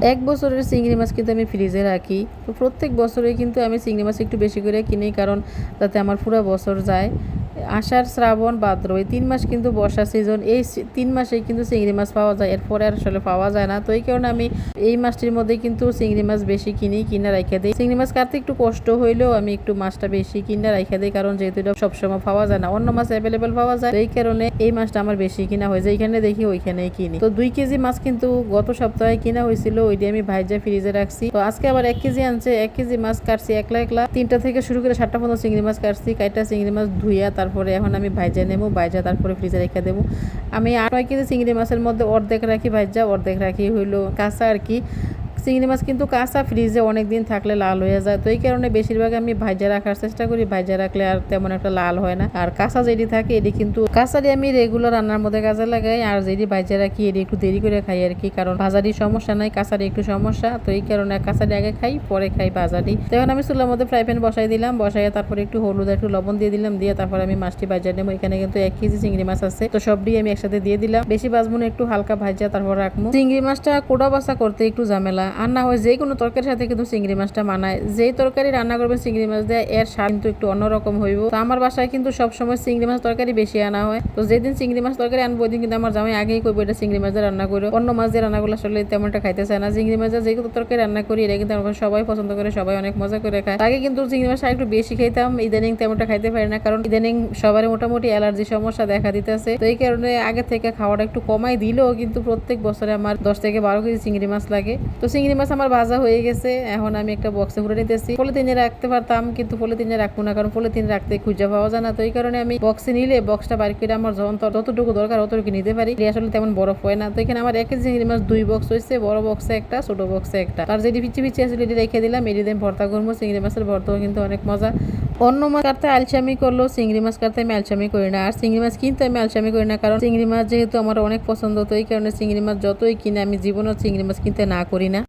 এক বছরের চিংড়ি মাছ কিন্তু আমি ফ্রিজে রাখি। তো প্রত্যেক বছরে কিন্তু আমি চিংড়ি মাছ একটু বেশি করে কিনি, কারণ যাতে আমার পুরো বছর যায়। আষাঢ়, শ্রাবণ, ভাদ্র এই 3 মাস কিন্তু বর্ষা সিজন। এই 3 মাসেই কিন্তু চিংড়ি মাছ পাওয়া যায়, এরপরে আর আসলে পাওয়া যায় না। তো এই কারণে আমি এই মাসটির মধ্যে কিন্তু চিংড়ি মাছ বেশি কিনে রাইখা দিই। চিংড়ি মাছ কাটতে একটু কষ্ট হইলেও আমি একটু মাছটা বেশি কিনে রাইখা দিই, কারণ যেহেতু এটা সবসময় পাওয়া যায় না, অন্য মাছ অ্যাভেলেবেল পাওয়া যায়। এই কারণে এই মাছটা আমার বেশি কিনা হয়ে যায়, এখানে দেখি ওইখানেই কিনি। তো 2 কেজি মাছ কিন্তু গত সপ্তাহে কিনা হয়েছিল, ওইটি আমি ভাইজা ফ্রিজে রাখছি। তো আজকে আবার 1 কেজি আনছে, 1 কেজি মাছ কাটছি একলা 3টা থেকে শুরু করে 7টা পর্যন্ত চিংড়ি মাছ কাটছি। কাইটা চিংড়ি মাছ ধুইয়া তারপরে এখন আমি ভাইজা নেবো, ভাইজা তারপরে ফ্রিজে রেখে দেবো। আমি 8 কেজি চিংড়ি মাছের মধ্যে অর্ধেক রাখি ভাইজা, অর্ধেক রাখি হইলো কাঁচা আর কি। চিংড়ি মাছ কিন্তু কাঁচা ফ্রিজে অনেক দিন থাকলে লাল হয়ে যায়, তো এই কারণে বেশিরভাগ আমি ভাইজা রাখার চেষ্টা করি। ভাইজা রাখলে আর তেমন একটা লাল হয় না। আর কাঁচা যেটি থাকে এটি কিন্তু কাঁচাটি আমি রেগুলার রান্নার মধ্যে কাজে লাগাই, আর যেটি ভাইজা রাখি এটি একটু দেরি করে খাই আর কি, কারণ ভাজাটি সমস্যা নাই, কাঁচাটি একটু সমস্যা। তো এই কারণে কাঁচাটি আগে খাই, পরে খাই ভাজাটি। তো এখন আমি চুলার মধ্যে ফ্রাই প্যান বসাই দিলাম, বসাইয়া তারপরে একটু হলুদ একটু লবণ দিয়ে দিলাম, দিয়ে তারপরে আমি মাছটি ভাজা নেবো। এখানে কিন্তু 1 কেজি চিংড়ি মাছ আছে, তো সবটি আমি একসাথে দিয়ে দিলাম। বেশি ভাজবো না, একটু হালকা ভাজা তারপর রাখবো। চিংড়ি মাছটা কোড়া বাছা করতে একটু ঝামেলা, আর না হয় যে কোনো তরকারির সাথে কিন্তু চিংড়ি মাছটা মানায়। যেই তরকারি রান্না করবেন চিংড়ি মাছ দেয়, এর স্বাদ কিন্তু একটু অন্যরকম হইব। তো আমার বাসায় কিন্তু সবসময় চিংড়ি মাছ তরকারি বেশি আনা হয়। তো যেদিন চিংড়ি মাছ তরকারি আনবো ওই দিন কিন্তু আমার জামাই আগেই করবো এটা চিংড়ি মাছ দিয়ে রান্না করো, অন্য মাছ দিয়ে রান্না করলে আসলে তেমনটা খাইতে চায় না। চিংড়ি মাছ যে কোনো তরকারি রান্না করি এটা কিন্তু আমার সবাই পছন্দ করে, সবাই অনেক মজা করে খায়। আগে কিন্তু চিংড়ি মাছ একটু বেশি খাইতাম, ইদানিং তেমনটা খাইতে পারি না, কারণ ইদানিং সবার মোটামুটি অ্যালার্জি সমস্যা দেখা দিতেছে। তো এই কারণে আগে থেকে খাওয়াটা একটু কমাই দিলেও কিন্তু প্রত্যেক বছরে আমার 10 থেকে 12 কেজি চিংড়ি মাছ লাগে। তো চিংড়ি মাছ আমার ভাজা হয়ে গেছে, এখন আমি একটা বক্সে ভরে নিতেছি। পলিথিনে রাখতে পারতাম, কিন্তু পলিথিনে রাখবো না, কারণ পলিথিনে রাখতে খুঁজে পাওয়া যায় না। তো এই কারণে আমি বক্সে নিলে বক্সটা বাইর করে আমার যতটুকু দরকার অতটুকু নিতে পারি, আসলে তেমন বরফ হয় না। তো এখানে আমার 1 কেজি চিংড়ি মাছ 2 বক্স হয়েছে, বড় বক্সে একটা, ছোট বক্সে একটা। আর যেটি পিচি পিচি আছে এটি রেখে দিলাম, এটি দিয়ে ভর্তা করবো। চিংড়ি মাছের ভর্তাও কিন্তু অনেক মজা। অন্য মাছ কাটতে আলসামি করলো, চিংড়ি মাছ কাটতে আমি আলসামি করি না। আর চিংড়ি মাছ কিনতে আমি আলসামি করি না, কারণ চিংড়ি মাছ যেহেতু আমার অনেক পছন্দ, তো এই কারণে চিংড়ি মাছ যতই কিনে আমি জীবনও চিংড়ি মাছ কিনতে না করি না।